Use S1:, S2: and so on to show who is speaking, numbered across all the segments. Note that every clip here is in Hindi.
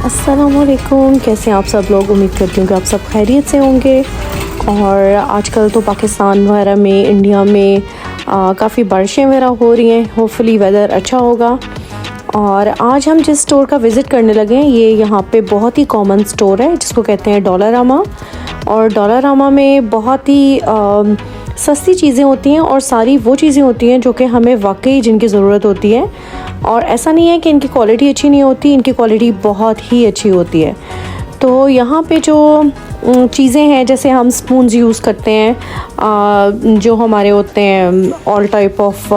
S1: अस्सलामुअलैकुम, कैसे हैं आप सब लोग। उम्मीद करती हूँ कि आप सब खैरियत से होंगे। और आजकल तो पाकिस्तान वगैरह में, इंडिया में काफ़ी बारिशें वगैरह हो रही हैं। होपफुली वेदर अच्छा होगा। और आज हम जिस स्टोर का विज़िट करने लगे हैं, ये यहाँ पे बहुत ही कॉमन स्टोर है जिसको कहते हैं डॉलरामा। और डॉलरामा में बहुत ही सस्ती चीज़ें होती हैं और सारी वो चीज़ें होती हैं जो कि हमें वाकई जिनकी ज़रूरत होती है। और ऐसा नहीं है कि इनकी क्वालिटी अच्छी नहीं होती, इनकी क्वालिटी बहुत ही अच्छी होती है। तो यहाँ पे जो चीज़ें हैं, जैसे हम स्पून्स यूज़ करते हैं, जो हमारे होते हैं all type of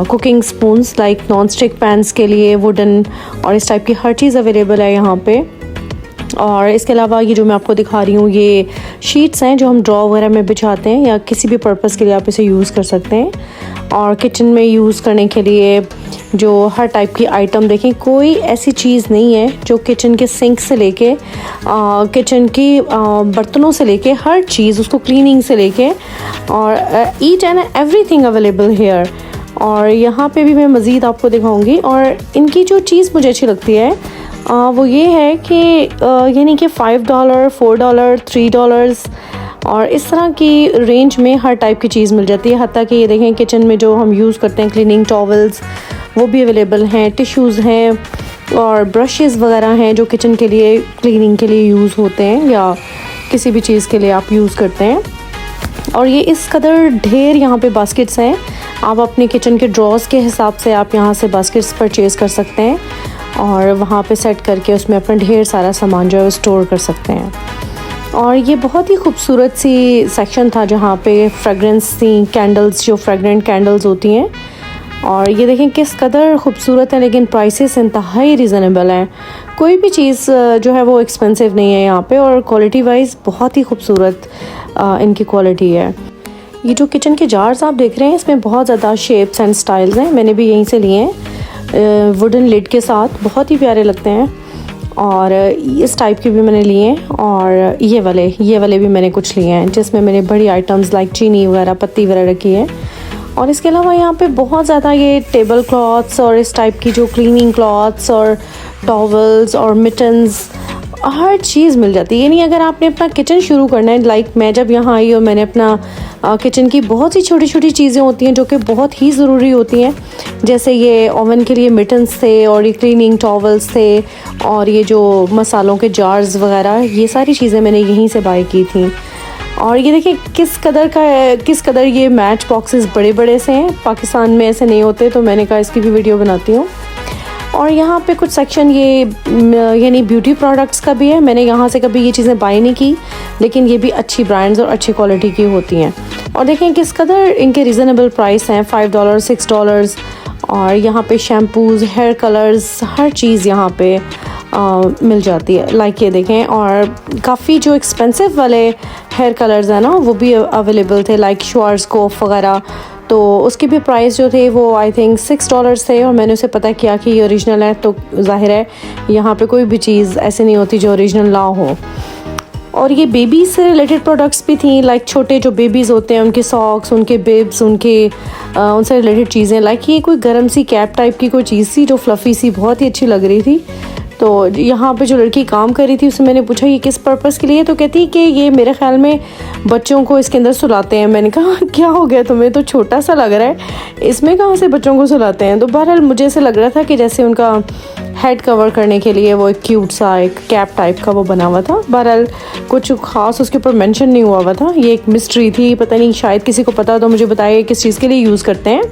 S1: cooking spoons, like non stick pans के लिए वुडन, और इस टाइप की हर चीज़ अवेलेबल है यहाँ पे। और इसके अलावा ये जो मैं आपको दिखा रही हूँ, ये शीट्स हैं जो हम ड्रॉ वगैरह में बिछाते हैं, या किसी भी पर्पज़ के लिए आप इसे यूज़ कर सकते हैं। और किचन में यूज़ करने के लिए जो हर टाइप की आइटम, देखें कोई ऐसी चीज़ नहीं है जो किचन के सिंक से लेके किचन की बर्तनों से लेके हर चीज़, उसको क्लीनिंग से लेके और each and everything available hair. और यहाँ पे भी मैं मज़ीद आपको दिखाऊंगी। और इनकी जो चीज़ मुझे अच्छी लगती है वो ये है कि यानी कि $5, $4, $3 और इस तरह की रेंज में हर टाइप की चीज़ मिल जाती है। हत्ता कि ये देखें किचन में जो हम यूज़ करते हैं क्लीनिंग टॉवल्स, वो भी अवेलेबल हैं, टिश्यूज़ हैं और ब्रशेज़ वगैरह हैं जो किचन के लिए क्लीनिंग के लिए यूज़ होते हैं, या किसी भी चीज़ के लिए आप यूज़ करते हैं। और ये इस कदर ढेर यहाँ पे बास्केट्स हैं, आप अपने किचन के ड्रॉर्स के हिसाब से आप यहाँ से बास्केट्स परचेज़ कर सकते हैं और वहाँ पे सेट करके उसमें अपना ढेर सारा सामान जो है स्टोर कर सकते हैं। और ये बहुत ही खूबसूरत सी सेक्शन था जहाँ पे फ्रेगरेंस थी, कैंडल्स, जो फ्रेगरेंट कैंडल्स होती हैं। और ये देखें किस कदर खूबसूरत है, लेकिन प्राइसेस इंतहाई रीज़नेबल हैं। कोई भी चीज़ जो है वो एक्सपेंसिव नहीं है यहाँ पे, और क्वालिटी वाइज बहुत ही खूबसूरत इनकी क्वालिटी है। ये जो किचन के जार्स आप देख रहे हैं, इसमें बहुत ज़्यादा शेप्स एंड स्टाइल्स हैं। मैंने भी यहीं से लिए हैं, वुडन लिड के साथ, बहुत ही प्यारे लगते हैं। और इस टाइप के भी मैंने लिए हैं, और ये वाले भी मैंने कुछ लिए हैं जिसमें मैंने बड़ी आइटम्स लाइक चीनी वगैरह, पत्ती वगैरह रखी है। और इसके अलावा यहाँ पे बहुत ज़्यादा ये टेबल क्लॉथ्स और इस टाइप की जो क्लीनिंग क्लॉथ्स और टॉवल्स और मिटन्स, हर चीज़ मिल जाती है। यानी अगर आपने अपना किचन शुरू करना है, लाइक मैं जब यहाँ आई और मैंने अपना किचन की बहुत सी छोटी छोटी चीज़ें होती हैं जो कि बहुत ही ज़रूरी होती हैं, जैसे ये ओवन के लिए मिटन्स थे और ये क्लीनिंग टॉवल्स थे और ये जो मसालों के जार्स वगैरह, ये सारी चीज़ें मैंने यहीं से बाय की थी। और ये देखिए किस कदर ये मैच बॉक्सेस बड़े बड़े से हैं, पाकिस्तान में ऐसे नहीं होते, तो मैंने कहा इसकी भी वीडियो बनाती हूँ। और यहाँ पे कुछ सेक्शन ये यानी ब्यूटी प्रोडक्ट्स का भी है। मैंने यहाँ से कभी ये चीज़ें बाय नहीं की, लेकिन ये भी अच्छी ब्रांड्स और अच्छी क्वालिटी की होती हैं। और देखें किस कदर इनके रीज़नेबल प्राइस हैं, $5, $6। और यहाँ पे शैम्पूज़, हेयर कलर्स, हर चीज़ यहाँ पे मिल जाती है। लाइक ये देखें, और काफ़ी जो एक्सपेंसिव वाले हेयर कलर्स हैं ना, वो भी अवेलेबल थे, लाइक श्वार्ज़कॉफ वगैरह। तो उसकी भी प्राइस जो थे वो आई थिंक $6 थे। और मैंने उसे पता किया कि ये ओरिजिनल है, तो जाहिर है यहाँ पे कोई भी चीज़ ऐसी नहीं होती जो ओरिजिनल ना हो। और ये बेबीज़ से रिलेटेड प्रोडक्ट्स भी थी, लाइक छोटे जो बेबीज़ होते हैं उनके सॉक्स, उनके बिब्स, उनसे रिलेटेड चीज़ें। लाइक ये कोई गर्म सी कैप टाइप की कोई चीज़ थी जो फ्लफ़ी सी, बहुत ही अच्छी लग रही थी। तो यहाँ पे जो लड़की काम कर रही थी उससे मैंने पूछा ये किस पर्पज़ के लिए, तो कहती कि ये मेरे ख्याल में बच्चों को इसके अंदर सुलाते हैं। मैंने कहा क्या हो गया तुम्हें, तो छोटा सा लग रहा है, इसमें कहाँ से बच्चों को सुलाते हैं। तो बहरहाल मुझे ऐसे लग रहा था कि जैसे उनका हेड कवर करने के लिए वो एक क्यूट सा एक कैप टाइप का वो बना हुआ था। बहरहाल कुछ ख़ास उसके ऊपर मेंशन नहीं हुआ था, ये एक मिस्ट्री थी। पता नहीं, शायद किसी को पता तो मुझे बताइए किस चीज़ के लिए यूज़ करते हैं।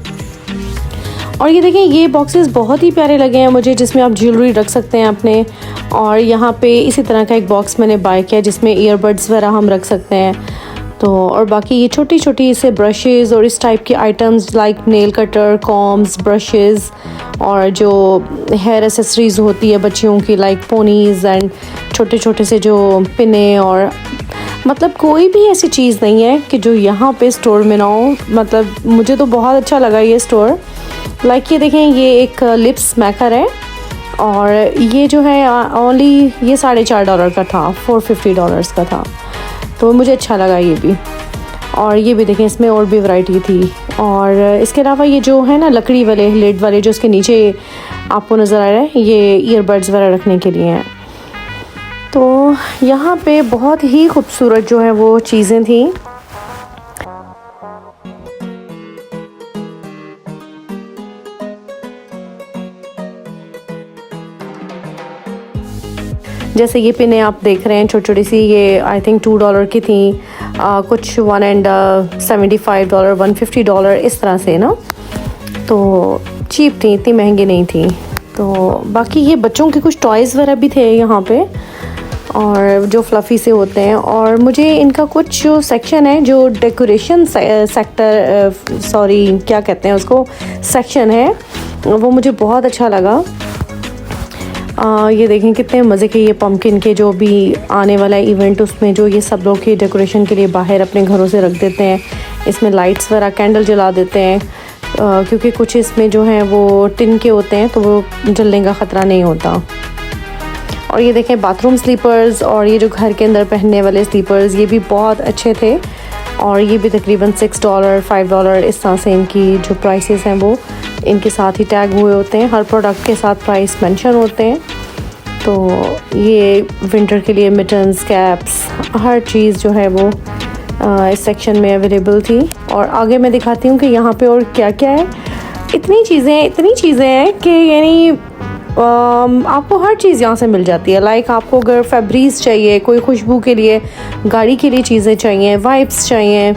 S1: और ये देखें ये बॉक्सेस बहुत ही प्यारे लगे हैं मुझे, जिसमें आप ज्वेलरी रख सकते हैं अपने। और यहाँ पे इसी तरह का एक बॉक्स मैंने बाय किया जिसमें ईयरबड्स वगैरह हम रख सकते हैं। तो और बाकी ये छोटी छोटी इसे ब्रशेज़ और इस टाइप की items like nail cutter, combs, brushes और जो हेयर एसेसरीज़ होती है बच्चियों की, लाइक पोनीज़ एंड छोटे छोटे से जो पिने। और मतलब कोई भी ऐसी चीज़ नहीं है कि जो यहाँ पे स्टोर में ना हो। मतलब मुझे तो बहुत अच्छा लगा ये स्टोर। लाइक ये देखें, ये एक लिप्स मैकर है और ये जो है ओनली ये $4.5 का था, $450 का था, तो मुझे अच्छा लगा ये भी। और ये भी देखें, इसमें और भी वैरायटी थी। और इसके अलावा ये जो है ना लकड़ी वाले लिड वाले जो इसके नीचे आपको नज़र आ रहा है, ये ईयरबड्स वगैरह रखने के लिए हैं। तो यहाँ पे बहुत ही खूबसूरत जो है वो चीज़ें थी। जैसे ये पिने आप देख रहे हैं छोटी छोटी सी, ये आई थिंक $2 की थी, कुछ $1.75 $1.50 इस तरह से ना, तो चीप थी, इतनी महंगी नहीं थी। तो बाकी ये बच्चों के कुछ टॉयज़ वगैरह भी थे यहाँ पे, और जो फ्लफ़ी से होते हैं। और मुझे इनका कुछ जो सेक्शन है, जो डेकोरेशन सेक्टर, सॉरी क्या कहते हैं उसको, सेक्शन है, वो मुझे बहुत अच्छा लगा। ये देखें कितने मज़े के ये पम्पकिन के, जो भी आने वाला इवेंट उसमें जो ये सब लोग की डेकोरेशन के लिए बाहर अपने घरों से रख देते हैं। इसमें लाइट्स वगैरह कैंडल जला देते हैं, क्योंकि कुछ इसमें जो हैं वो टिन के होते हैं, तो वो जलने का ख़तरा नहीं होता। और ये देखें बाथरूम स्लीपर्स, और ये जो घर के अंदर पहनने वाले स्लीपर्स, ये भी बहुत अच्छे थे। और ये भी तकरीबन $6 $5 इस तरह से इनकी जो प्राइसेस हैं वो इनके साथ ही टैग हुए होते हैं। हर प्रोडक्ट के साथ प्राइस मेंशन होते हैं। तो ये विंटर के लिए मिटन्स, कैप्स, हर चीज़ जो है वो इस सेक्शन में अवेलेबल थी। और आगे मैं दिखाती हूँ कि यहाँ पे और क्या क्या है। इतनी चीज़ें हैं कि यानी आपको हर चीज़ यहाँ से मिल जाती है। लाइक आपको अगर फैब्रिक्स चाहिए, कोई खुशबू के लिए, गाड़ी के लिए चीज़ें चाहिए, वाइप्स चाहिए,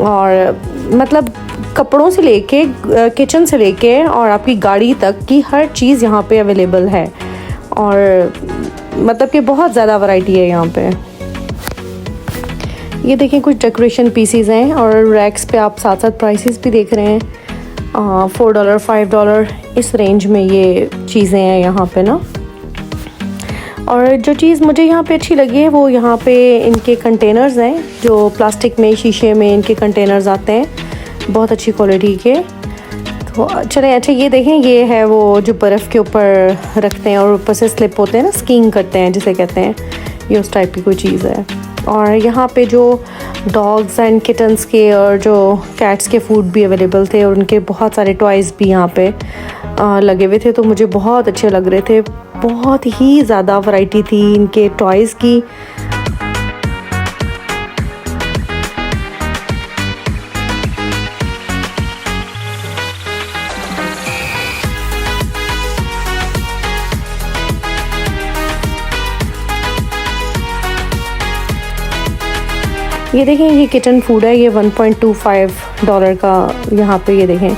S1: और मतलब कपड़ों से लेके किचन से लेके और आपकी गाड़ी तक की हर चीज़ यहाँ पे अवेलेबल है। और मतलब कि बहुत ज़्यादा वैरायटी है यहाँ पे। ये देखें कुछ डेकोरेशन पीसीज हैं, और रैक्स पे आप साथ साथ प्राइसेस भी देख रहे हैं। $4 $5 इस रेंज में ये चीज़ें हैं यहाँ पे ना। और जो चीज़ मुझे यहाँ पे अच्छी लगी है वो यहाँ पे इनके कंटेनर्स हैं, जो प्लास्टिक में, शीशे में इनके कंटेनर्स आते हैं, बहुत अच्छी क्वालिटी के। तो चलें, अच्छा ये देखें, ये है वो जो बर्फ़ के ऊपर रखते हैं और ऊपर से स्लिप होते हैं ना, स्कीइंग करते हैं जिसे कहते हैं, ये उस टाइप की कोई चीज़ है। और यहाँ पे जो डॉग्स एंड किटन्स के और जो कैट्स के फूड भी अवेलेबल थे, और उनके बहुत सारे टॉयज़ भी यहाँ पे लगे हुए थे, तो मुझे बहुत अच्छे लग रहे थे। बहुत ही ज़्यादा वैरायटी थी इनके टॉयज़ की। ये देखें, ये किचन फूड है, ये $1.25 का यहाँ पे ये देखें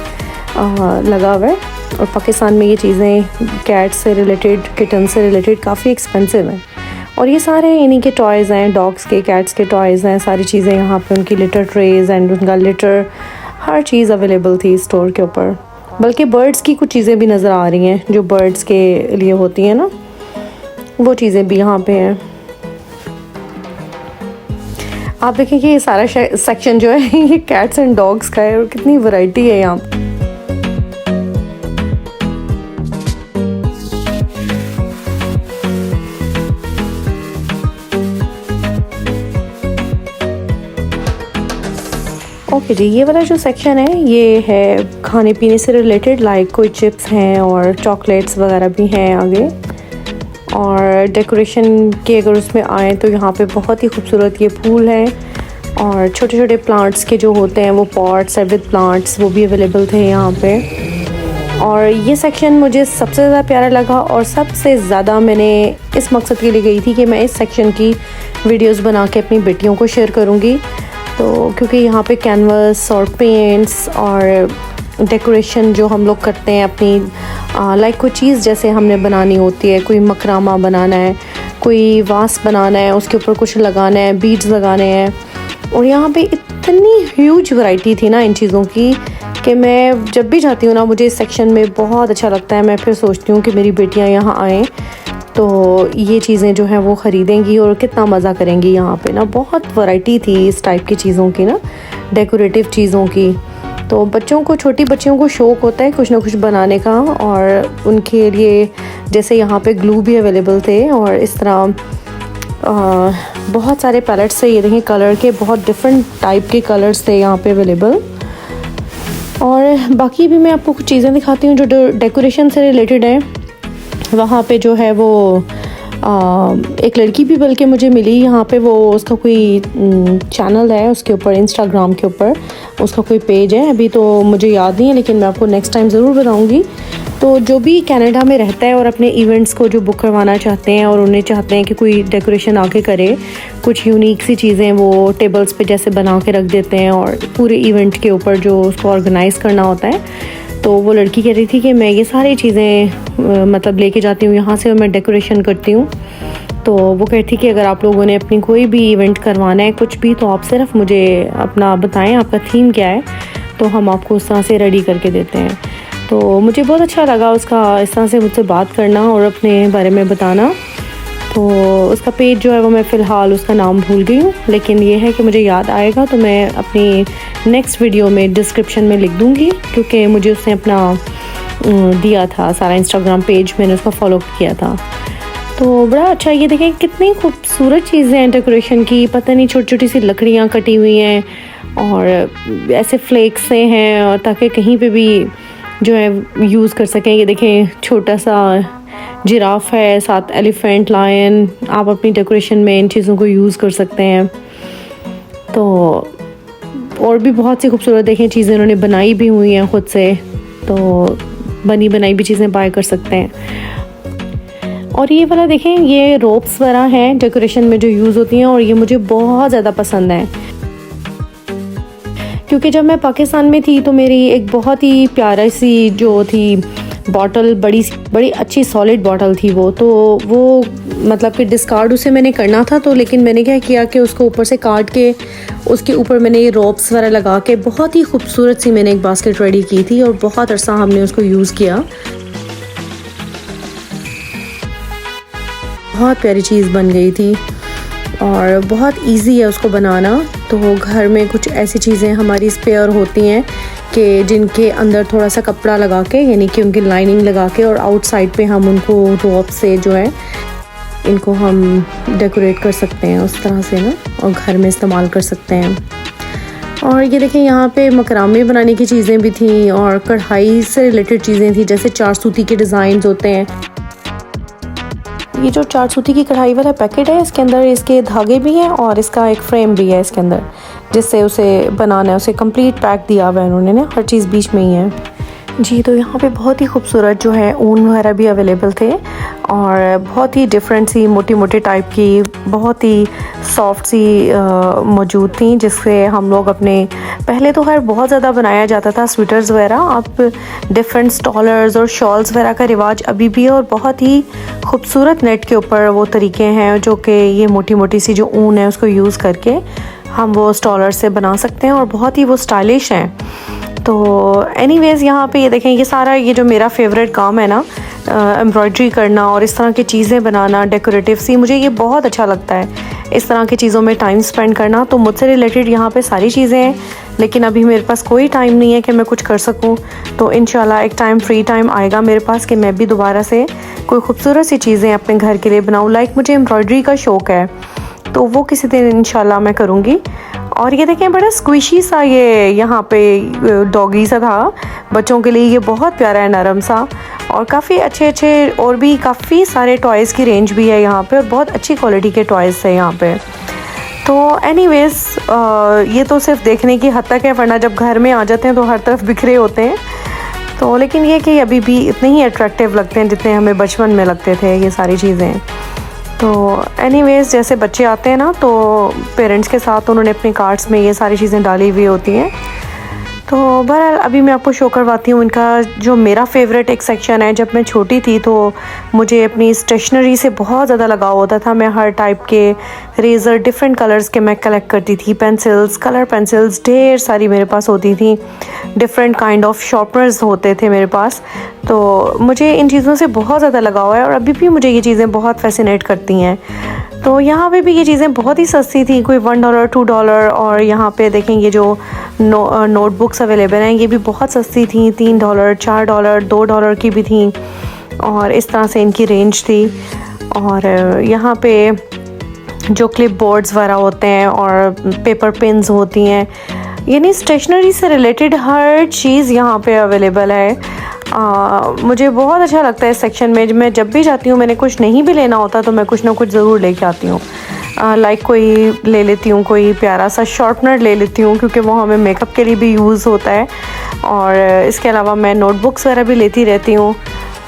S1: लगा हुआ है। और पाकिस्तान में ये चीज़ें कैट से रिलेटेड, किटन से रिलेटेड काफ़ी एक्सपेंसिव हैं। और ये सारे इन्हीं के टॉयज़ हैं, डॉग्स के, कैट्स के टॉयज़ हैं, सारी चीज़ें यहाँ पे, उनकी लिटर ट्रेज़ एंड उनका लिटर, हर चीज़ अवेलेबल थी स्टोर के ऊपर। बल्कि बर्ड्स की कुछ चीज़ें भी नज़र आ रही हैं, जो बर्ड्स के लिए होती हैं ना, वो चीज़ें भी यहाँ पे हैं। आप देखें कि ये सारा सेक्शन जो है ये कैट्स एंड डॉग्स का है, और कितनी वैरायटी है यहाँ पे। ओके जी, ये वाला जो सेक्शन है ये है खाने पीने से रिलेटेड, लाइक कोई चिप्स हैं और चॉकलेट्स वगैरह भी हैं आगे। और डेकोरेशन के अगर उसमें आए तो यहाँ पे बहुत ही खूबसूरत ये फूल है, और छोटे छोटे प्लांट्स के जो होते हैं वो पॉट्स विद प्लांट्स, वो भी अवेलेबल थे यहाँ पे। और ये सेक्शन मुझे सबसे ज़्यादा प्यारा लगा, और सबसे ज़्यादा मैंने इस मकसद के लिए गई थी कि मैं इस सेक्शन की वीडियोस बना के अपनी बेटियों को शेयर करूँगी। तो क्योंकि यहाँ पे कैनवस और पेंट्स और डेकोरेशन जो हम लोग करते हैं अपनी, लाइक कोई चीज़ जैसे हमने बनानी होती है, कोई मकरामा बनाना है, कोई वास बनाना है, उसके ऊपर कुछ लगाना है, बीड्स लगाने हैं। और यहाँ पे इतनी ह्यूज वैरायटी थी ना इन चीज़ों की कि मैं जब भी जाती हूँ ना, मुझे इस सेक्शन में बहुत अच्छा लगता है। मैं फिर सोचती हूँ कि मेरी बेटियाँ यहाँ आएँ तो ये चीज़ें जो हैं वो ख़रीदेंगी और कितना मज़ा करेंगी यहाँ पे ना। बहुत वैरायटी थी इस टाइप की चीज़ों की ना, डेकोरेटिव चीज़ों की। तो बच्चों को, छोटी बच्चियों को शौक़ होता है कुछ ना कुछ बनाने का, और उनके लिए जैसे यहाँ पे ग्लू भी अवेलेबल थे, और इस तरह बहुत सारे पैलेट्स थे। ये देखें कलर के, बहुत डिफरेंट टाइप के कलर्स थे यहाँ पे अवेलेबल। और बाकी भी मैं आपको कुछ चीज़ें दिखाती हूँ जो डेकोरेशन से रिलेटेड है। वहाँ पे जो है वो एक लड़की भी बल्कि मुझे मिली यहाँ पे, वो उसका कोई चैनल है उसके ऊपर, इंस्टाग्राम के ऊपर उसका कोई पेज है, अभी तो मुझे याद नहीं है लेकिन मैं आपको नेक्स्ट टाइम ज़रूर बताऊँगी। तो जो भी कनाडा में रहता है और अपने इवेंट्स को जो बुक करवाना चाहते हैं और उन्हें चाहते हैं कि कोई डेकोरेशन आके करे, कुछ यूनिक सी चीज़ें वो टेबल्स पे जैसे बना के रख देते हैं और पूरे इवेंट के ऊपर जो उसको ऑर्गेनाइज़ करना होता है, तो वो लड़की कह रही थी कि मैं ये सारी चीज़ें मतलब लेके जाती हूँ यहाँ से और मैं डेकोरेशन करती हूँ। तो वो कहती थी कि अगर आप लोगों ने अपनी कोई भी इवेंट करवाना है कुछ भी, तो आप सिर्फ मुझे अपना बताएं आपका थीम क्या है, तो हम आपको उस तरह से रेडी करके देते हैं। तो मुझे बहुत अच्छा लगा उसका इस तरह से मुझसे बात करना और अपने बारे में बताना। तो उसका पेज जो है वो मैं फ़िलहाल उसका नाम भूल गई हूँ, लेकिन ये है कि मुझे याद आएगा तो मैं अपनी नेक्स्ट वीडियो में डिस्क्रिप्शन में लिख दूँगी, क्योंकि मुझे उसने अपना दिया था सारा इंस्टाग्राम पेज, मैंने उसका फॉलो किया था। तो बड़ा अच्छा, ये देखें कितनी खूबसूरत चीज़ें हैं डेकोरेशन की, पता नहीं छोटी छोटी सी लकड़ियाँ कटी हुई हैं और ऐसे फ्लेक्स से हैं, और ताकि कहीं पे भी जो है यूज़ कर सकें। ये देखें छोटा सा जिराफ है, साथ एलिफेंट, लायन, आप अपनी डेकोरेशन में इन चीज़ों को यूज़ कर सकते हैं। तो और भी बहुत सी खूबसूरत देखें चीज़ें उन्होंने बनाई भी हुई हैं ख़ुद से, तो बनी बनाई भी चीज़ें बाय कर सकते हैं। और ये वाला देखें, ये रोप्स वगैरह हैं डेकोरेशन में जो यूज़ होती हैं, और ये मुझे बहुत ज़्यादा पसंद है, क्योंकि जब मैं पाकिस्तान में थी तो मेरी एक बहुत ही प्यारा सी जो थी बॉटल, बड़ी अच्छी सॉलिड बॉटल थी वो मतलब कि डिस्कार्ड उसे मैंने करना था, तो लेकिन मैंने क्या किया कि उसको ऊपर से काट के उसके ऊपर मैंने ये रोप्स वगैरह लगा के बहुत ही खूबसूरत सी मैंने एक बास्केट रेडी की थी, और बहुत अरसा हमने उसको यूज़ किया। बहुत प्यारी चीज़ बन गई थी और बहुत इजी है उसको बनाना। तो घर में कुछ ऐसी चीज़ें हमारी स्पेयर होती हैं कि जिनके अंदर थोड़ा सा कपड़ा लगा के, यानी कि उनकी लाइनिंग लगा के, और आउटसाइड पे हम उनको रोप से जो है इनको हम डेकोरेट कर सकते हैं उस तरह से ना, और घर में इस्तेमाल कर सकते हैं। और ये देखें यहाँ पे मकरामे बनाने की चीज़ें भी थी और कढ़ाई से रिलेटेड चीज़ें थी, जैसे 4 सूती के डिज़ाइंस होते हैं। ये जो 4 सूती की कढ़ाई वाला पैकेट है, इसके अंदर इसके धागे भी हैं और इसका एक फ्रेम भी है इसके अंदर, जिससे उसे बनाना है, उसे कंप्लीट पैक दिया हुआ है उन्होंने ना, हर चीज़ बीच में ही है जी। तो यहाँ पे बहुत ही खूबसूरत जो है ऊन वगैरह भी अवेलेबल थे, और बहुत ही डिफरेंट सी मोटी मोटी टाइप की, बहुत ही सॉफ्ट सी मौजूद थी, जिससे हम लोग अपने, पहले तो खैर बहुत ज़्यादा बनाया जाता था स्वेटर्स वगैरह, अब डिफरेंट स्टॉलर्स और शॉल्स वगैरह का रिवाज अभी भी है, और बहुत ही खूबसूरत नेट के ऊपर वो तरीके हैं जो कि ये मोटी मोटी सी जो ऊन है उसको यूज़ करके हम वो स्टॉलर से बना सकते हैं, और बहुत ही वो स्टाइलिश हैं। तो एनीवेज़ यहाँ पे ये देखें, ये सारा ये जो मेरा फेवरेट काम है ना, एम्ब्रॉयडरी करना और इस तरह की चीज़ें बनाना डेकोरेटिव सी, मुझे ये बहुत अच्छा लगता है इस तरह की चीज़ों में टाइम स्पेंड करना। तो मुझसे रिलेटेड यहाँ पे सारी चीज़ें हैं, लेकिन अभी मेरे पास कोई टाइम नहीं है कि मैं कुछ कर सकूँ। तो इंशाल्लाह एक टाइम फ्री टाइम आएगा मेरे पास कि मैं भी दोबारा से कोई खूबसूरत सी चीज़ें अपने घर के लिए बनाऊँ। लाइक मुझे एम्ब्रॉयडरी का शौक़ है, तो वो किसी दिन इंशाल्लाह मैं करूँगी। और ये देखें बड़ा स्क्विशी सा ये यहाँ पे डॉगी सा था बच्चों के लिए, ये बहुत प्यारा है, नरम सा, और काफ़ी अच्छे और भी काफ़ी सारे टॉयज़ की रेंज भी है यहाँ पे, और बहुत अच्छी क्वालिटी के टॉयज़ है यहाँ पे। तो एनीवेज़ ये तो सिर्फ देखने की हद तक है, वरना जब घर में आ जाते हैं तो हर तरफ बिखरे होते हैं। तो लेकिन ये कि अभी भी इतने ही अट्रैक्टिव लगते हैं जितने हमें बचपन में लगते थे ये सारी चीज़ें। तो एनीवेज़ जैसे बच्चे आते हैं ना, तो पेरेंट्स के साथ उन्होंने अपने कार्ट्स में ये सारी चीज़ें डाली हुई होती हैं। तो बहरहाल अभी मैं आपको शो करवाती हूँ इनका जो मेरा फेवरेट एक सेक्शन है। जब मैं छोटी थी तो मुझे अपनी स्टेशनरी से बहुत ज़्यादा लगाव होता था। मैं हर टाइप के रेज़र डिफरेंट कलर्स के मैं कलेक्ट करती थी, पेंसिल्स, कलर पेंसिल्स ढेर सारी मेरे पास होती थी, डिफरेंट काइंड ऑफ शार्पनर्स होते थे मेरे पास। तो मुझे इन चीज़ों से बहुत ज़्यादा लगाव है और अभी भी मुझे ये चीज़ें बहुत फैसिनेट करती हैं। तो यहाँ पे भी ये चीज़ें बहुत ही सस्ती थी, कोई $1 $2, और यहाँ पे देखेंगे जो नोटबुक्स अवेलेबल हैं ये भी बहुत सस्ती थी, $3 $4 $2 की भी थी, और इस तरह से इनकी रेंज थी। और यहाँ पे जो क्लिप बोर्ड्स वगैरह होते हैं और पेपर पेन्स होती हैं यानी स्टेशनरी से रिलेटेड हर चीज़ यहाँ पे अवेलेबल है। मुझे बहुत अच्छा लगता है इस सेक्शन में। मैं जब भी जाती हूँ, मैंने कुछ नहीं भी लेना होता तो मैं कुछ ना कुछ ज़रूर लेके आती हूँ। लाइक कोई ले लेती हूँ, कोई प्यारा सा शार्पनर ले लेती हूँ क्योंकि वो हमें मेकअप के लिए भी यूज़ होता है। और इसके अलावा मैं नोटबुक्स वगैरह भी लेती रहती हूँ।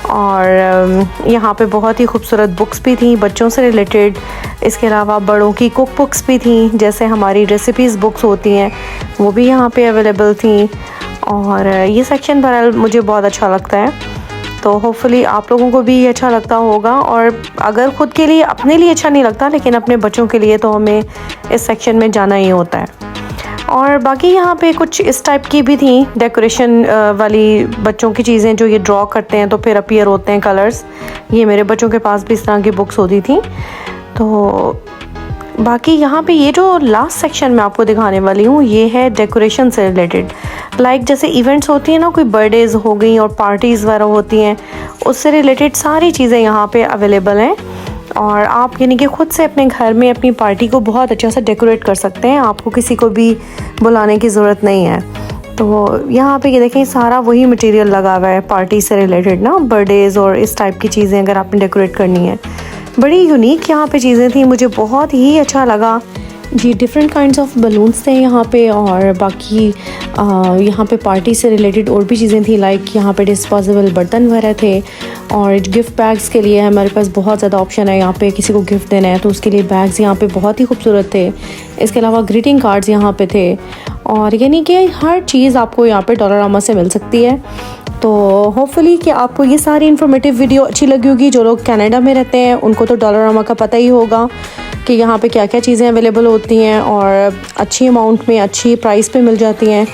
S1: और यहाँ पे बहुत ही खूबसूरत बुक्स भी थी बच्चों से रिलेटेड। इसके अलावा बड़ों की कुक बुक्स भी थी, जैसे हमारी रेसिपीज़ बुक्स होती हैं, वो भी यहाँ पे अवेलेबल थी। और ये सेक्शन बहरहाल मुझे बहुत अच्छा लगता है, तो होपफुली आप लोगों को भी अच्छा लगता होगा। और अगर ख़ुद के लिए, अपने लिए अच्छा नहीं लगता, लेकिन अपने बच्चों के लिए तो हमें इस सेक्शन में जाना ही होता है। और बाकी यहाँ पे कुछ इस टाइप की भी थी डेकोरेशन वाली बच्चों की चीज़ें, जो ये ड्रॉ करते हैं तो फिर अपीयर होते हैं कलर्स। ये मेरे बच्चों के पास भी इस तरह की बुक्स होती थी। तो बाकी यहाँ पे ये जो लास्ट सेक्शन मैं आपको दिखाने वाली हूँ, ये है डेकोरेशन से रिलेटेड। लाइक जैसे इवेंट्स होती हैं ना, कोई बर्थडेज़ हो गई और पार्टीज़ वगैरह होती हैं, उससे रिलेटेड सारी चीज़ें यहाँ पे अवेलेबल हैं। और आप यानी कि ख़ुद से अपने घर में अपनी पार्टी को बहुत अच्छा सा डेकोरेट कर सकते हैं, आपको किसी को भी बुलाने की ज़रूरत नहीं है। तो यहाँ पे ये देखें, सारा वही मटेरियल लगा हुआ है पार्टी से रिलेटेड ना, बर्थडेज़ और इस टाइप की चीज़ें अगर आपने डेकोरेट करनी है। बड़ी यूनिक यहाँ पे चीज़ें थी, मुझे बहुत ही अच्छा लगा जी। डिफरेंट काइंड्स ऑफ बलून्स थे यहाँ पे। और बाकी यहाँ पे पार्टी से रिलेटेड और भी चीज़ें थी, लाइक यहाँ पे डिस्पोजेबल बर्तन वगैरह थे। और गिफ्ट बैग्स के लिए हमारे पास बहुत ज़्यादा ऑप्शन है। यहाँ पे किसी को गिफ्ट देना है तो उसके लिए बैग्स यहाँ पे बहुत ही खूबसूरत थे। इसके अलावा ग्रीटिंग कार्ड्स यहाँ पे थे। और यानी कि हर चीज़ आपको यहाँ पे डॉलरामा से मिल सकती है। तो होपफुली कि आपको ये सारी इन्फॉर्मेटिव वीडियो अच्छी लगी होगी। जो लोग कनाडा में रहते हैं उनको तो डॉलरामा का पता ही होगा कि यहाँ पे क्या क्या चीज़ें अवेलेबल होती हैं और अच्छी अमाउंट में, अच्छी प्राइस पे मिल जाती हैं।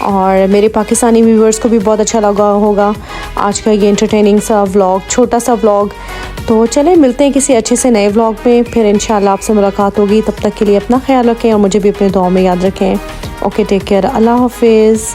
S1: और मेरे पाकिस्तानी व्यूवर्स को भी बहुत अच्छा लगा होगा आज का ये एंटरटेनिंग सा व्लॉग, छोटा सा व्लॉग। तो चलें, मिलते हैं किसी अच्छे से नए व्लॉग में, फिर इंशाल्लाह आपसे मुलाकात होगी। तब तक के लिए अपना ख्याल रखें और मुझे भी अपने दुआ में याद रखें। ओके, टेक केयर, अल्लाह हाफिज़।